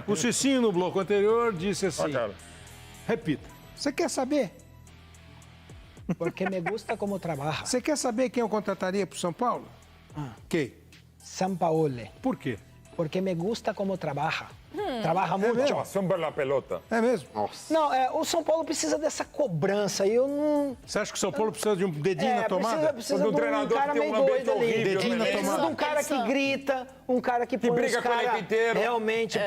O Cicinho, no bloco anterior, disse assim, repita, você quer saber? Porque me gusta como trabaja. Você quer saber quem eu contrataria para o São Paulo? Quem? Sampaoli. Por quê? Porque me gusta como trabaja. Trabalha muito. Pasión por la pelota. É mesmo? Não, o São Paulo precisa dessa cobrança. Eu não... Você acha que o São Paulo precisa de um dedinho na tomada? Precisa Do de um treinador cara que tem meio um ambiente doido ali. horrível, Dedinho na Precisa de tomada. um cara que grita, um cara que põe briga os com o elenco caras inteiro. realmente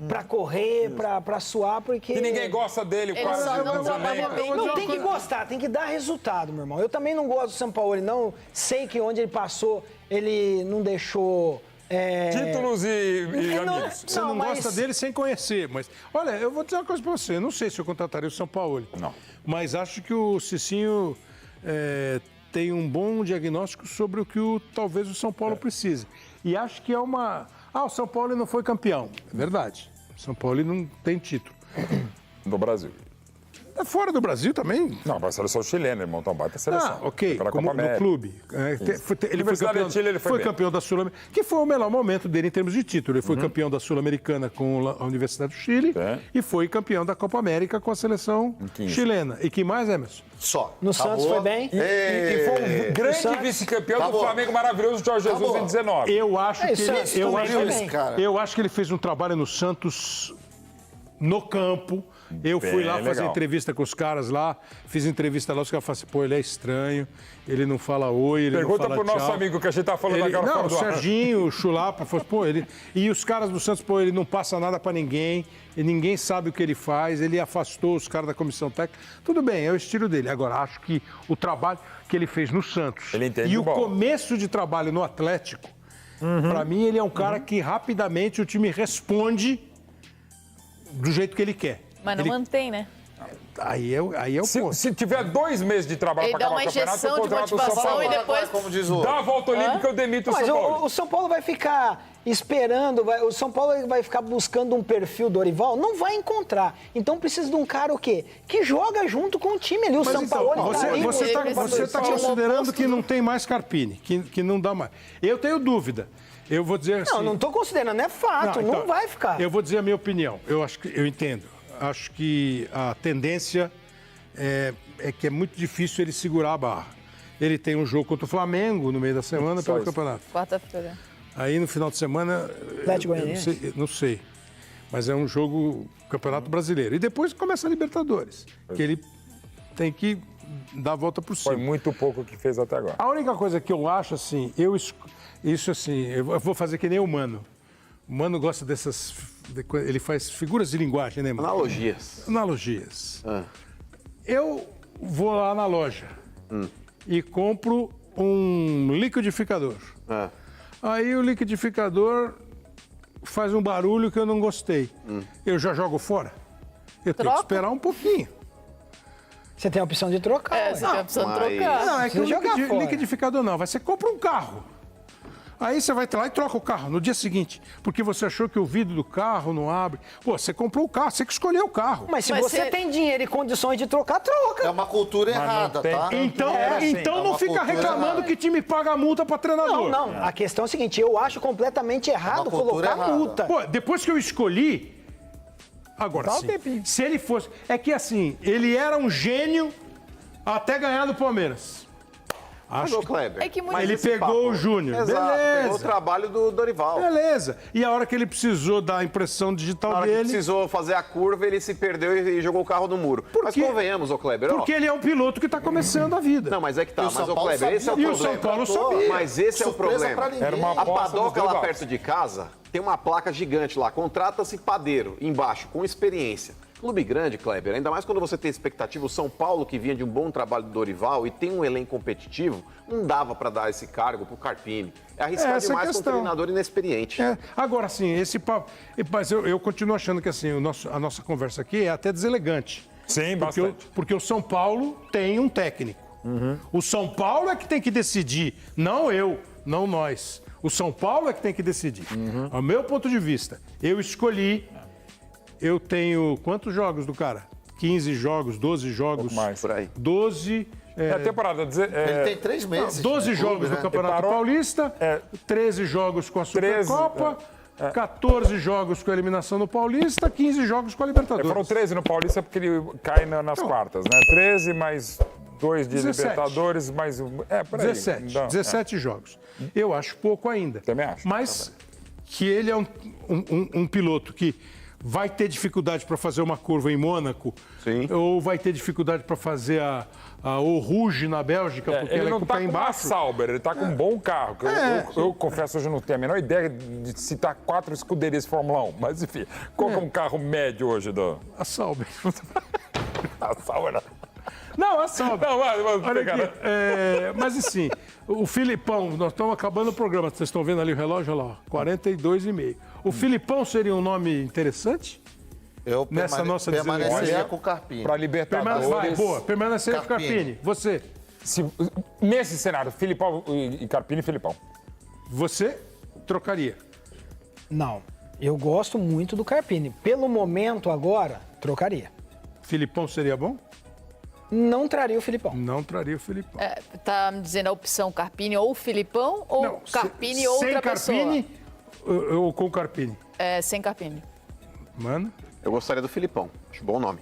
pra correr, pra suar, porque... Que ninguém gosta dele, Ele quase. só não trabalha bem. Não, tem que gostar, tem que dar resultado, meu irmão. Eu também não gosto do Sampaoli, não. Sei que onde ele passou, ele não deixou... Títulos e amigos. Você não gosta dele sem conhecer, mas... Olha, eu vou dizer uma coisa pra você. Eu não sei se eu contrataria o São Paulo. Não. Mas acho que o Cicinho tem um bom diagnóstico sobre o que talvez o São Paulo precise. E acho que é uma... o São Paulo não foi campeão. É verdade. O São Paulo não tem título. Do Brasil. Fora do Brasil também. Não, mas a seleção chilena, ele montou uma baita seleção. Ok, Pela como Copa no América. clube. Ele foi campeão, de Chile, ele foi bem. campeão da Sul-Americana, que foi o melhor momento dele em termos de título. Ele foi campeão da Sul-Americana com a Universidade do Chile e foi campeão da Copa América com a seleção chilena. E que mais, Emerson? Só. No Santos foi bem. E foi um grande vice-campeão do Flamengo maravilhoso, Jorge Jesus, em 19. Eu acho que Santos ele, também foi bem. eu acho que ele fez um trabalho no Santos no campo. Eu fui lá fazer entrevista com os caras lá, fiz entrevista lá, os caras falaram assim, pô, ele é estranho, ele não fala oi, ele Pergunta não fala pro nosso tchau. amigo que a gente tá falando agora Não, fora o do ar. Serginho, o Chulapa, falou, pô, ele... E os caras do Santos, pô, ele não passa nada pra ninguém, e ninguém sabe o que ele faz, ele afastou os caras da comissão técnica. Tudo bem, é o estilo dele. Agora, acho que o trabalho que ele fez no Santos Ele entende e o bola. começo de trabalho no Atlético, pra mim, ele é um cara que rapidamente o time responde do jeito que ele quer. Mas não Ele- mantém, né? Aí é o ponto. Se tiver 2 meses de trabalho Ele para dá acabar uma o campeonato, eu injeção de contrato o São motivação Paulo. e depois... Como diz o Dá a volta olímpica, eu demito o Mas São Paulo. o São Paulo vai ficar esperando, o São Paulo vai ficar buscando um perfil Dorival? Não vai encontrar. Então precisa de um cara o quê? Que joga junto com o time ali. O São Paulo Você está considerando que não tem mais Carpini, que não dá mais. Eu tenho dúvida. Eu vou dizer assim... Não estou considerando, é fato, não então, vai ficar. Eu vou dizer a minha opinião. Eu entendo. Acho que a tendência é que é muito difícil ele segurar a barra. Ele tem um jogo contra o Flamengo no meio da semana pelo campeonato. Quarta-feira. Aí no final de semana... Atlético eu Goianiense? não sei. Mas é um jogo Campeonato Brasileiro. E depois começa a Libertadores, que ele tem que dar a volta por cima. Foi muito pouco que fez até agora. A única coisa que eu acho, assim, eu vou fazer que nem o Mano. O Mano gosta dessas... Ele faz figuras de linguagem, né, Mano? Analogias. Eu vou lá na loja e compro um liquidificador. Aí o liquidificador faz um barulho que eu não gostei. Eu já jogo fora? Eu tenho que esperar um pouquinho. Você tem a opção de trocar. Você tem a opção de trocar. Não, é que o Precisa jogar fora. liquidificador não. Você compra um carro. Aí você vai lá e troca o carro no dia seguinte. Porque você achou que o vidro do carro não abre. Pô, você comprou o carro, você que escolheu o carro. Mas se você tem dinheiro e condições de trocar, troca. É uma cultura errada, tem tá? Então, assim, então não fica reclamando que time paga multa para treinador. Não. A questão é a seguinte, eu acho completamente errado cultura colocar errada. multa. Pô, depois que eu escolhi... Agora Dá um sim, tempinho. se ele fosse... É que assim, ele era um gênio até ganhar do Palmeiras. Mas, ô Kleber, É que muito- mas Ele esse pegou papo- o Júnior. Exato, Beleza. pegou o trabalho do Dorival. Beleza. E a hora que ele precisou da impressão digital Na hora que dele... precisou fazer a curva, ele se perdeu e jogou o carro no muro. Mas quê? convenhamos, ô Kleber, ó. Porque ele é um piloto que está começando a vida. Não, mas é que tá. E o Mas, São ô Paulo Kleber, esse é o sabia. E o problema. São Paulo sabia. Mas esse é o Surpresa problema. pra ninguém. Era uma A aposta dos padoca dois lá lados. perto de casa tem uma placa gigante lá. Contrata-se padeiro embaixo, com experiência. Clube grande, Kleber, ainda mais quando você tem expectativa. O São Paulo, que vinha de um bom trabalho do Dorival e tem um elenco competitivo, não dava para dar esse cargo pro Carpini. É arriscar Essa é a demais com um questão. treinador inexperiente. É, agora, assim, esse papo... Mas eu continuo achando que assim, a nossa conversa aqui é até deselegante. Sim, Porque bastante. porque o São Paulo tem um técnico. O São Paulo é que tem que decidir, não eu, não nós. O São Paulo é que tem que decidir. Ao meu ponto de vista, eu escolhi... Eu tenho quantos jogos do cara? 15 jogos, 12 jogos. Pouco mais. Por aí. 12... É a temporada. Ele tem 3 meses. 12 no jogos clube, no né? Campeonato Parou- Paulista, 13 jogos com a 13, Supercopa, 14 jogos com a eliminação no Paulista, 15 jogos com a Libertadores. Foram 13 no Paulista porque ele cai nas quartas, né? 13 mais 2 de 17. Libertadores, mais um. Por aí. 17. Então, 17 jogos. Eu acho pouco ainda. Também acho. Mas que ele é um piloto que vai ter dificuldade para fazer uma curva em Mônaco, Sim. ou vai ter dificuldade para fazer a Eau Rouge na Bélgica, porque ele ela é não com o está pé com uma embaixo. Sauber, ele está com um bom carro. Eu confesso, hoje eu não tenho a menor ideia de citar 4 escuderias de Fórmula 1. Mas, enfim, qual que é um carro médio hoje? A Sauber. A Sauber. Não, a Sauber. Não, mas Olha aqui, mas assim, o Filipão, nós estamos acabando o programa, vocês estão vendo ali o relógio, olha lá, 42,5. O Filipão seria um nome interessante? Eu Nessa nossa permaneceria decisão. com o Carpini. Para Libertadores. Vai, boa, permaneceria com o Carpini. Você? Nesse cenário, Filipão e Carpini e Filipão. Você trocaria? Não, eu gosto muito do Carpini. Pelo momento agora, trocaria. Filipão seria bom? Não traria o Filipão. Não traria o Filipão. Tá me dizendo a opção Carpini ou Filipão ou Não, Carpini ou outra sem pessoa? Carpini ou com Carpini? Sem Carpini. Mano, Eu gostaria do Filipão. Acho bom nome.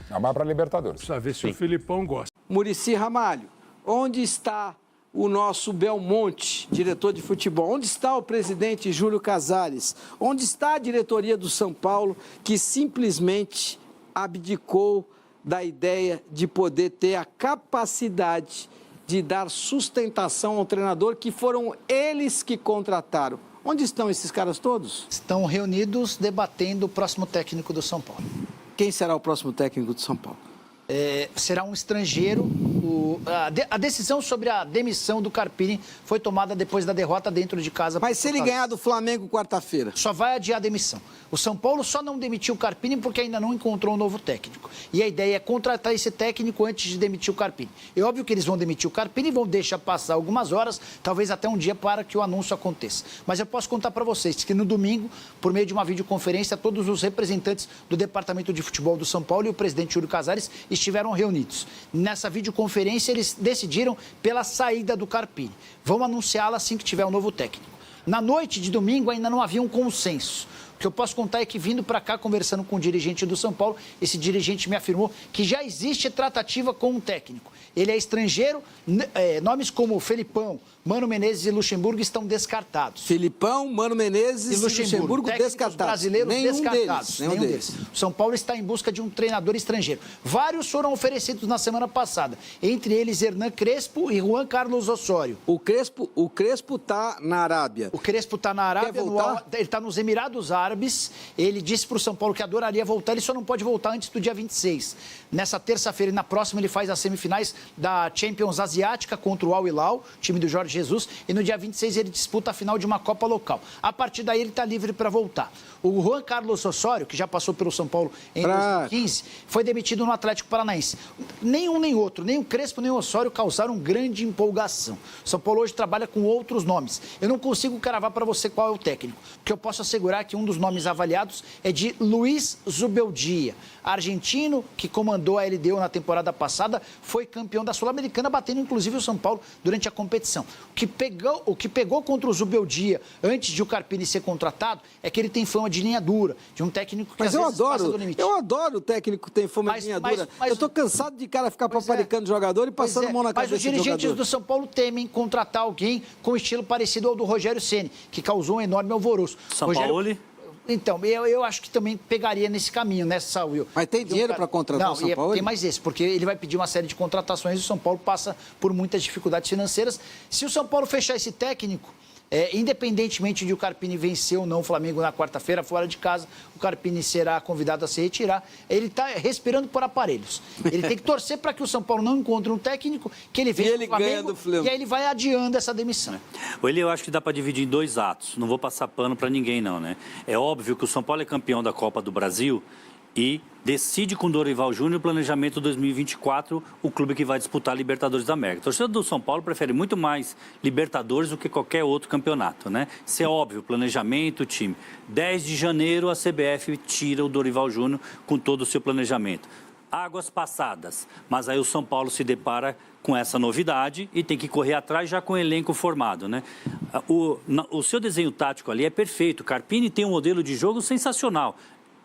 Não, mas para Libertadores. precisa ver se o Filipão gosta. Muricy Ramalho, onde está o nosso Belmonte, diretor de futebol? Onde está o presidente Júlio Casares? Onde está a diretoria do São Paulo, que simplesmente abdicou da ideia de poder ter a capacidade de dar sustentação ao treinador, que foram eles que contrataram? Onde estão esses caras todos? Estão reunidos debatendo o próximo técnico do São Paulo. Quem será o próximo técnico do São Paulo? Será um estrangeiro. A decisão sobre a demissão do Carpini foi tomada depois da derrota dentro de casa. Mas se ele ganhar do Flamengo quarta-feira? Só vai adiar a demissão. O São Paulo só não demitiu o Carpini porque ainda não encontrou um novo técnico. E a ideia é contratar esse técnico antes de demitir o Carpini. É óbvio que eles vão demitir o Carpini e vão deixar passar algumas horas, talvez até um dia, para que o anúncio aconteça. Mas eu posso contar para vocês que no domingo, por meio de uma videoconferência, todos os representantes do Departamento de Futebol do São Paulo e o presidente Júlio Casares estiveram reunidos. Nessa videoconferência, eles decidiram pela saída do Carpini. Vão anunciá-la assim que tiver um novo técnico. Na noite de domingo ainda não havia um consenso. O que eu posso contar é que, vindo para cá, conversando com o dirigente do São Paulo, esse dirigente me afirmou que já existe tratativa com um técnico. Ele é estrangeiro, nomes como Felipão, Mano Menezes e Luxemburgo estão descartados. Felipão, Mano Menezes e Luxemburgo técnicos descartados. brasileiros descartados. Nenhum deles. O São Paulo está em busca de um treinador estrangeiro. Vários foram oferecidos na semana passada, entre eles Hernan Crespo e Juan Carlos Osório. O Crespo está na Arábia. O Crespo está na Arábia, Quer voltar? ele está nos Emirados Árabes. Ele disse para o São Paulo que adoraria voltar, ele só não pode voltar antes do dia 26. Nessa terça-feira e na próxima ele faz as semifinais da Champions Asiática contra o Al Hilal, time do Jorge Jesus, e no dia 26 ele disputa a final de uma Copa local. A partir daí ele está livre para voltar. O Juan Carlos Osório, que já passou pelo São Paulo em 2015, foi demitido no Atlético Paranaense. Nenhum nem outro, nem o Crespo nem o Osório causaram grande empolgação. O São Paulo hoje trabalha com outros nomes. Eu não consigo cravar para você qual é o técnico. O que eu posso assegurar é que um dos nomes avaliados é de Luiz Zubeldia, argentino que comandou a LDU na temporada passada, foi campeão da Sul-Americana, batendo inclusive o São Paulo durante a competição. O que pegou contra o Zubeldia antes de o Carpini ser contratado é que ele tem fama de linha dura, de um técnico que Mas às vezes passa do limite. eu adoro o técnico que tem fama de linha dura. Eu tô cansado de cara ficar paparicando jogador e passando mão na cabeça do jogador. Mas os dirigentes do São Paulo temem contratar alguém com estilo parecido ao do Rogério Ceni, que causou um enorme alvoroço. São Paulo? Então, eu acho que também pegaria nesse caminho, né, Will? Mas tem dinheiro para contratar o São Paulo? Tem mais esse, porque ele vai pedir uma série de contratações e o São Paulo passa por muitas dificuldades financeiras. Se o São Paulo fechar esse técnico, independentemente de o Carpini vencer ou não o Flamengo na quarta-feira, fora de casa, o Carpini será convidado a se retirar. Ele está respirando por aparelhos. Ele tem que torcer para que o São Paulo não encontre um técnico, que ele vença o Flamengo, e aí ele vai adiando essa demissão. Ele, eu acho que dá para dividir em 2 atos. Não vou passar pano para ninguém, não, né? É óbvio que o São Paulo é campeão da Copa do Brasil e decide com Dorival Júnior o planejamento 2024, o clube que vai disputar a Libertadores da América. O torcedor do São Paulo prefere muito mais Libertadores do que qualquer outro campeonato, né? Isso é óbvio, planejamento, o time. 10 de janeiro, a CBF tira o Dorival Júnior com todo o seu planejamento. águas passadas. Mas aí o São Paulo se depara com essa novidade e tem que correr atrás já com o elenco formado, né? O seu desenho tático ali é perfeito. Carpini tem um modelo de jogo sensacional.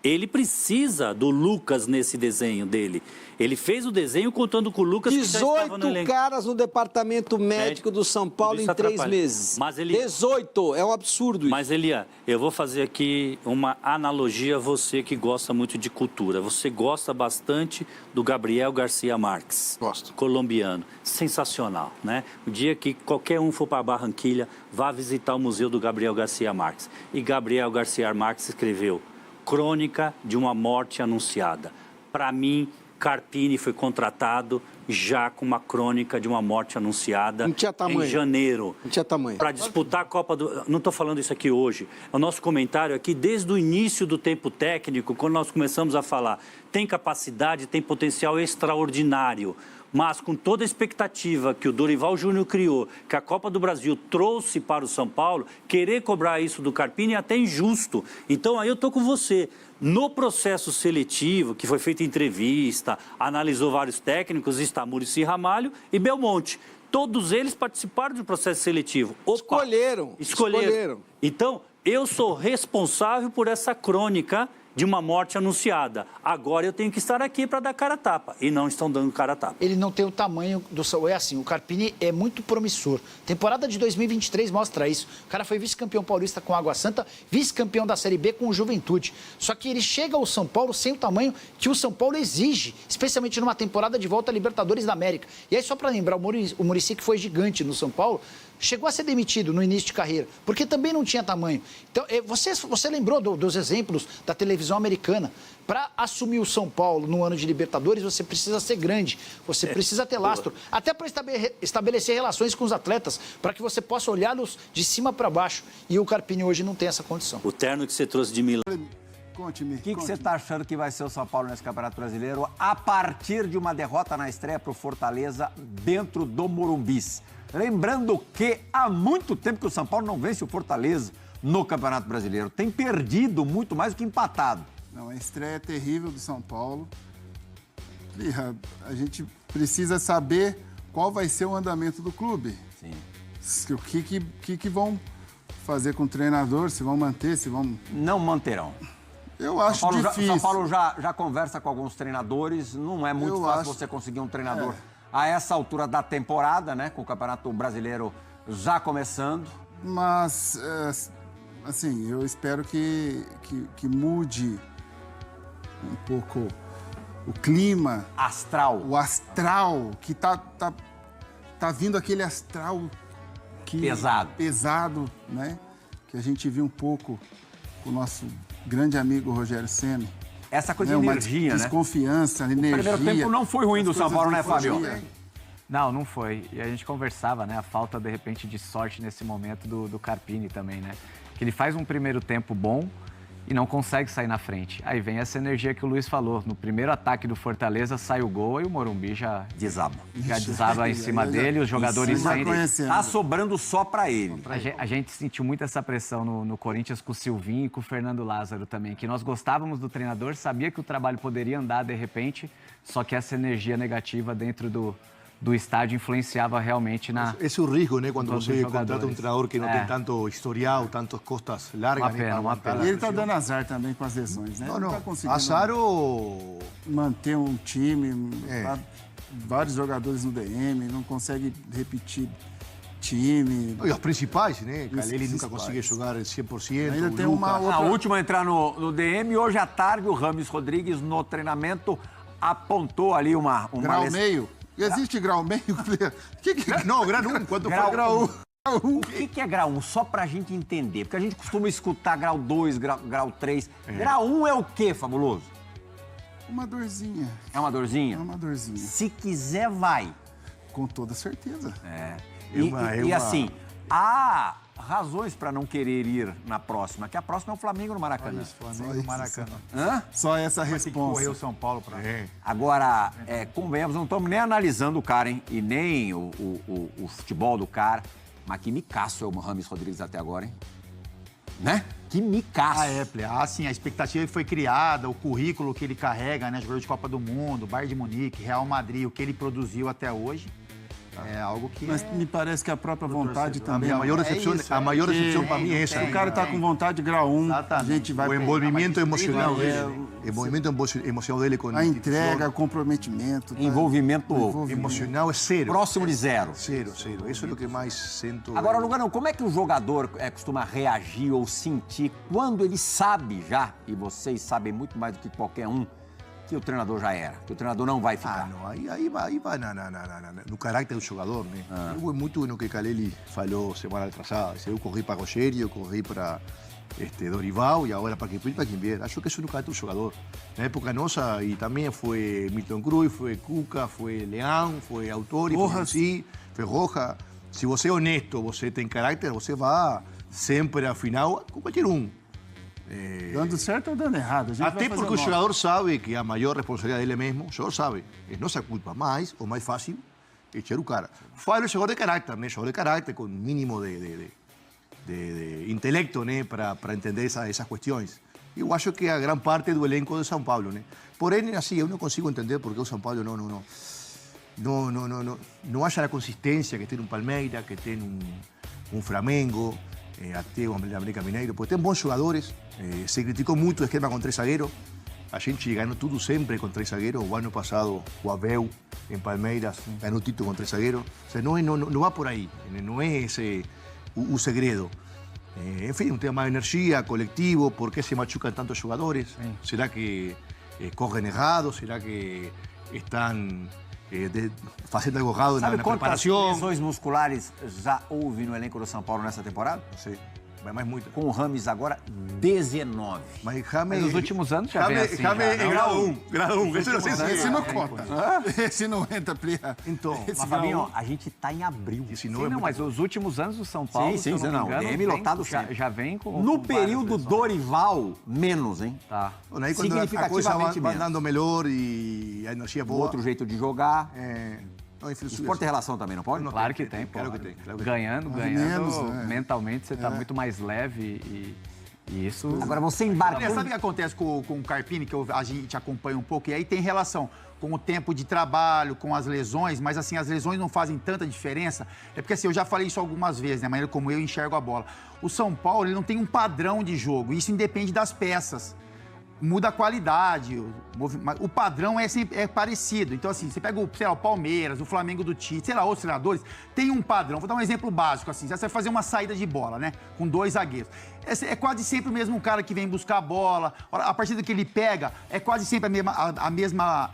Ele precisa do Lucas nesse desenho dele. Ele fez o desenho contando com o Lucas, que já estava no elenco. 18 caras no departamento médico do São Paulo em 3 meses. Mas ele... 18, é um absurdo isso. Mas, Elian, eu vou fazer aqui uma analogia a você que gosta muito de cultura. Você gosta bastante do Gabriel Garcia Marques. Gosto. Colombiano. Sensacional, né? O dia que qualquer um for para Barranquilha, vá visitar o Museu do Gabriel Garcia Marques. E Gabriel Garcia Marques escreveu Crônica de uma Morte Anunciada. Para mim, Carpini foi contratado já com uma crônica de uma morte anunciada em janeiro. Não tinha tamanho. Para disputar a Copa do... Não estou falando isso aqui hoje. O nosso comentário aqui, desde o início do tempo técnico, quando nós começamos a falar, tem capacidade, tem potencial extraordinário. Mas com toda a expectativa que o Dorival Júnior criou, que a Copa do Brasil trouxe para o São Paulo, querer cobrar isso do Carpini é até injusto. Então aí eu estou com você. No processo seletivo, que foi feita entrevista, analisou vários técnicos, está Muricy Ramalho e Belmonte. Todos eles participaram do processo seletivo. Opa, escolheram. Então, eu sou responsável por essa crônica de uma morte anunciada. Agora eu tenho que estar aqui para dar cara a tapa. E não estão dando cara a tapa. Ele não tem o tamanho do... É assim, o Carpini é muito promissor. Temporada de 2023 mostra isso. O cara foi vice-campeão paulista com Água Santa, vice-campeão da Série B com o Juventude. Só que ele chega ao São Paulo sem o tamanho que o São Paulo exige, especialmente numa temporada de volta à Libertadores da América. E aí, só para lembrar, o Muricy, que foi gigante no São Paulo, chegou a ser demitido no início de carreira, porque também não tinha tamanho. Então, você lembrou dos exemplos da televisão americana. Para assumir o São Paulo no ano de Libertadores, você precisa ser grande, você precisa ter lastro, até para estabelecer relações com os atletas, para que você possa olhá-los de cima para baixo. E o Carpini hoje não tem essa condição. O terno que você trouxe de Milão. Conte-me. O que você está achando que vai ser o São Paulo nesse Campeonato Brasileiro a partir de uma derrota na estreia para o Fortaleza dentro do Morumbi? Lembrando que há muito tempo que o São Paulo não vence o Fortaleza no Campeonato Brasileiro. Tem perdido muito mais do que empatado. Não, a estreia é terrível do São Paulo. E a gente precisa saber qual vai ser o andamento do clube. Sim. O que vão fazer com o treinador, se vão manter, se vão... Não manterão. Eu acho difícil. São Paulo já conversa com alguns treinadores. Não é muito fácil você conseguir um treinador a essa altura da temporada, né? Com o Campeonato Brasileiro já começando. Mas, assim, eu espero que mude um pouco o clima. Astral. O astral, que tá vindo aquele astral pesado, né? Que a gente viu um pouco com o nosso grande amigo Rogério Ceni. Essa coisa de energia, uma desconfiança, energia. O primeiro tempo não foi ruim do São Paulo, né, Fábio? Não, não foi. E a gente conversava, né, a falta, de repente, de sorte nesse momento do Carpini também, né? Que ele faz um primeiro tempo bom e não consegue sair na frente. Aí vem essa energia que o Luiz falou. No primeiro ataque do Fortaleza sai o gol e o Morumbi já desaba. Já desaba em cima dele, os jogadores saem. Tá sobrando só pra ele. A gente sentiu muito essa pressão no Corinthians com o Silvinho e com o Fernando Lázaro também, que nós gostávamos do treinador, sabia que o trabalho poderia andar de repente, só que essa energia negativa dentro do estádio influenciava realmente na... Esse é o risco, né? Quando você contrata um treinador que não tem tanto historial, tantas costas largas. Uma pena. E ele tá dando azar também com as lesões, né? Não, tá conseguindo azar ou... manter um time, vários jogadores no DM, não consegue repetir time. E os principais, né? Ele nunca conseguiu jogar 100%. Ainda tem uma outra... A última a entrar no DM, hoje à tarde, o Rames Rodrigues, no treinamento, apontou ali uma grau meio. Existe grau meio? Não, grau 1. Quanto foi grau 1? O que é grau 1? Só pra gente entender. Porque a gente costuma escutar grau 2, grau 3. Grau 1 é o quê, Fabuloso? Uma dorzinha. É uma dorzinha? É uma dorzinha. Se quiser, vai. Com toda certeza. E assim, há razões para não querer ir na próxima, que a próxima é o Flamengo no Maracanã. Flamengo no Maracanã. Só essa resposta. Correr o São Paulo para... Agora, convenhamos, não estamos nem analisando o cara, hein? E nem o futebol do cara. Mas que micaço é o Rames Rodrigues até agora, hein? né? Que micaço. Assim, a expectativa que foi criada, o currículo que ele carrega, né? Jogador de Copa do Mundo, Bayern de Munique, Real Madrid, o que ele produziu até hoje, é algo que... Mas me parece que a própria vontade também... A maior decepção para mim é essa. O cara está com vontade de grau 1, a gente vai... O envolvimento emocional dele. O envolvimento emocional dele com a entrega, o comprometimento. Envolvimento emocional é zero. Próximo de zero. Zero. Isso é o que mais sinto. Agora, Lugano, como é que o jogador costuma reagir ou sentir quando ele sabe já, e vocês sabem muito mais do que qualquer um, que o treinador já era, que o treinador não vai ficar? Não, aí vai no caráter do jogador, né? Eu muito no que Caleli falou semana atrasada. Eu corri para Rogério, eu corri para Dorival e agora para quem vier. Acho que isso é no caráter do jogador. Na época nossa, e também foi Milton Cruz, foi Cuca, foi Leão, foi Autori, foi Rossi, foi Roja. Se você é honesto, você tem caráter, você vai sempre à final com qualquer um. Dando certo ou dando errado. Até porque o jogador sabe que a maior responsabilidade dele mesmo, o jogador sabe, é nossa culpa. Mas o mais fácil é echar o cara. Fala o jogador de caráter, né? Jogador de caráter com mínimo de intelecto, né? Para entender essas questões. Eu acho que a grande parte do elenco de São Paulo, né? Porém, assim, eu não consigo entender porque o São Paulo não acha a consistência que tem um Palmeiras, que tem um Flamengo, até o América Mineiro, porque tem bons jogadores. Se criticou muito o esquema com 3 zagueiros. A gente ganhou tudo sempre com 3 zagueiros. O ano passado, o Abel, em Palmeiras, ganhou título com 3 zagueiros. O sea, não vai por aí. Não é esse o segredo. Enfim, um tema de energia, coletivo. Por que se machucam tantos jogadores? Será que correm errado? Será que estão fazendo algo errado na preparação? Quantas lesões musculares já houve no elenco do São Paulo nessa temporada? Não sei. Mas muito. Com o Rames agora, 19. Mas Rames... Nos últimos anos já vem assim. Rames é grau 1. Grau 1. Esse não conta. Esse não entra, Plia. Então, mas Fabinho, a gente está em abril. Sim, não, mas os últimos anos do São Paulo, se eu não me engano, lotado já vem com... No período Dorival, menos, hein? Tá. Aí quando a coisa vai andando melhor e a energia boa... Outro jeito de jogar. O esporte tem relação também, não pode? Claro que tem, pô. Claro que tem. Ganhando, mentalmente você está muito mais leve e isso... Agora você embarca... Sabe o que acontece com o Carpini, que a gente acompanha um pouco, e aí tem relação com o tempo de trabalho, com as lesões, mas assim, as lesões não fazem tanta diferença. É porque assim, eu já falei isso algumas vezes, né? A maneira como eu enxergo a bola. O São Paulo, ele não tem um padrão de jogo, isso independe das peças. Muda a qualidade, o padrão é parecido. Então, assim, você pega o Palmeiras, o Flamengo do Tite, sei lá, outros treinadores, tem um padrão. Vou dar um exemplo básico, assim, você vai fazer uma saída de bola, né, com 2 zagueiros. É quase sempre o mesmo cara que vem buscar a bola, a partir do que ele pega, é quase sempre a mesma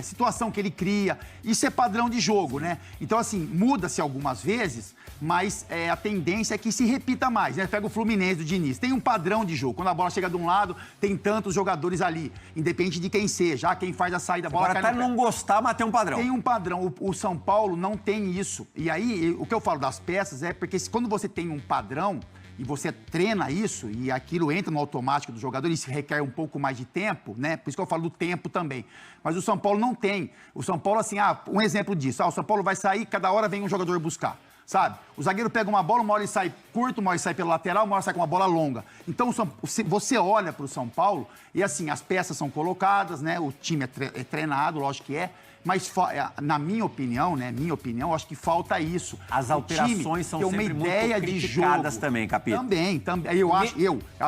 situação que ele cria. Isso é padrão de jogo, né? Então, assim, muda-se algumas vezes, mas a tendência é que se repita mais, né? Pega o Fluminense do Diniz, tem um padrão de jogo. Quando a bola chega de um lado, tem tantos jogadores ali, independente de quem seja, quem faz a saída, a bola cai no pé. Não gostar, mas tem um padrão. Tem um padrão. O São Paulo não tem isso. E aí, o que eu falo das peças é porque quando você tem um padrão e você treina isso e aquilo entra no automático do jogador, isso requer um pouco mais de tempo, né? Por isso que eu falo do tempo também. Mas o São Paulo não tem. O São Paulo, assim, um exemplo disso. O São Paulo vai sair, cada hora vem um jogador buscar. Sabe? O zagueiro pega uma bola, uma hora ele sai curto, uma hora ele sai pela lateral, uma hora sai com uma bola longa. Então, você olha para o São Paulo e, assim, as peças são colocadas, né? O time é treinado, lógico que é. Mas, na minha opinião, eu acho que falta isso. As alterações são sempre muito criticadas também, Capito. Também. Eu acho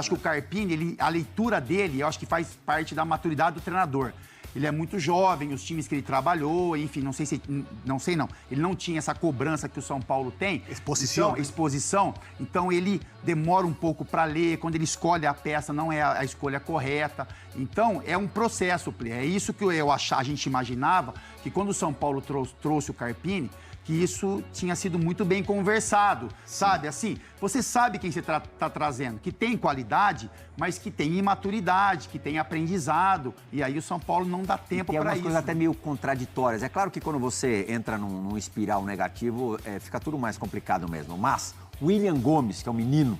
que o Carpini, a leitura dele, eu acho que faz parte da maturidade do treinador. Ele é muito jovem, os times que ele trabalhou, enfim, não sei. Ele não tinha essa cobrança que o São Paulo tem. Exposição. Então, ele demora um pouco para ler. Quando ele escolhe a peça, não é a escolha correta. Então, é um processo. É isso que a gente imaginava, que quando o São Paulo trouxe o Carpini, que isso tinha sido muito bem conversado, sabe? Assim, você sabe quem você está trazendo, que tem qualidade, mas que tem imaturidade, que tem aprendizado, e aí o São Paulo não dá tempo para isso. Tem algumas coisas até meio contraditórias. É claro que quando você entra num espiral negativo, fica tudo mais complicado mesmo, mas William Gomes, que é um menino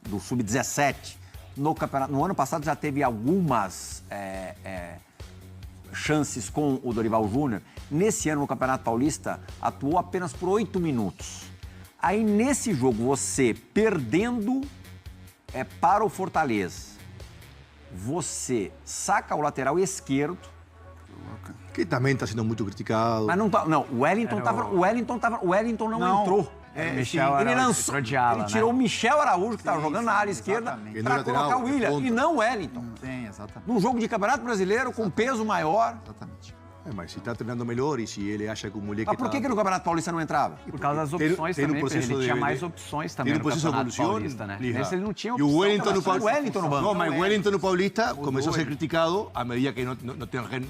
do Sub-17, no ano passado já teve algumas chances com o Dorival Júnior. Nesse ano, no Campeonato Paulista, atuou apenas por 8 minutos. Aí, nesse jogo, você perdendo, para o Fortaleza, você saca o lateral esquerdo. Que também está sendo muito criticado. Mas não, o Wellington não entrou. Ele lançou, ele tirou o Michel Araújo, que estava jogando na área esquerda, para colocar o William, e não o Wellington. Sim, exatamente. Num jogo de Campeonato Brasileiro, com peso maior. Exatamente. Mas se está treinando melhor e se ele acha que o moleque... Mas por que no Campeonato Paulista não entrava? Por causa das opções também, ele tinha mais opções também no Campeonato Paulista, né? Nesse ele não tinha E o opção. Wellington no Paulista... Wellington no banco. Não, mas o Wellington no Paulista começou a ser criticado a medida que não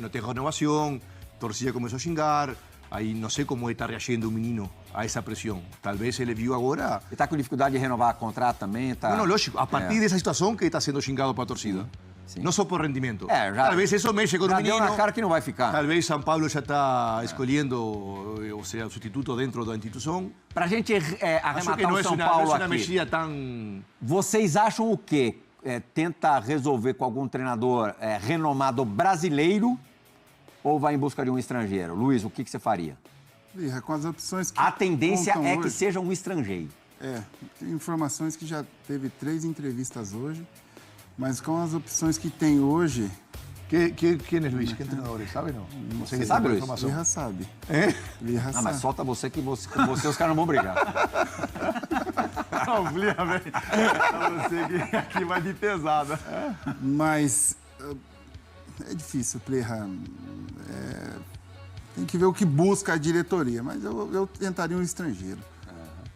tem renovação, torcida começou a xingar, aí não sei como está reagindo o menino a essa pressão. Talvez ele viu agora... Ele está com dificuldade de renovar o contrato também, tá? Bueno, lógico, a partir dessa situação que está sendo xingado para a torcida. Sim. Não só por rendimento. Talvez isso mexe com o menino. Já deu na cara que não vai ficar. Talvez São Paulo já está escolhendo, ou seja, o substituto dentro da instituição. Para a gente arrematar o São Paulo não é uma aqui. mexida tão... Vocês acham o quê? Tenta resolver com algum treinador renomado brasileiro ou vai em busca de um estrangeiro? Luiz, o que você faria? Lira, com as opções que A tendência contam é que hoje, seja um estrangeiro. tem informações que já teve 3 entrevistas hoje, mas com as opções que tem hoje... Quem é Luiz? Que treinador? Sabe não? Você sabe, Luiz? Lira sabe. Lira Não, sabe. mas solta você que com você os caras não vão brigar. Não, Lira, velho. Você que aqui vai de pesada. Mas é difícil, Plirra. Tem que ver o que busca a diretoria, mas eu tentaria um estrangeiro.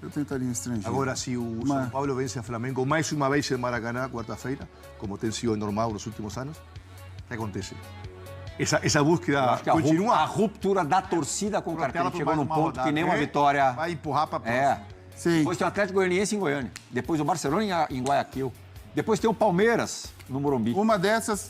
Eu tentaria um estrangeiro. Agora, se o São Paulo vence a Flamengo mais uma vez em Maracanã, quarta-feira, como tem sido normal nos últimos anos, o que acontece? Essa búsqueda continua. A ruptura da torcida com o Carpini chegou num ponto que nem uma vitória... Vai empurrar para a próxima. Sim. Depois tem o Atlético Goianiense em Goiânia. Depois o Barcelona em Guayaquil. Depois tem o Palmeiras no Morumbi. Uma dessas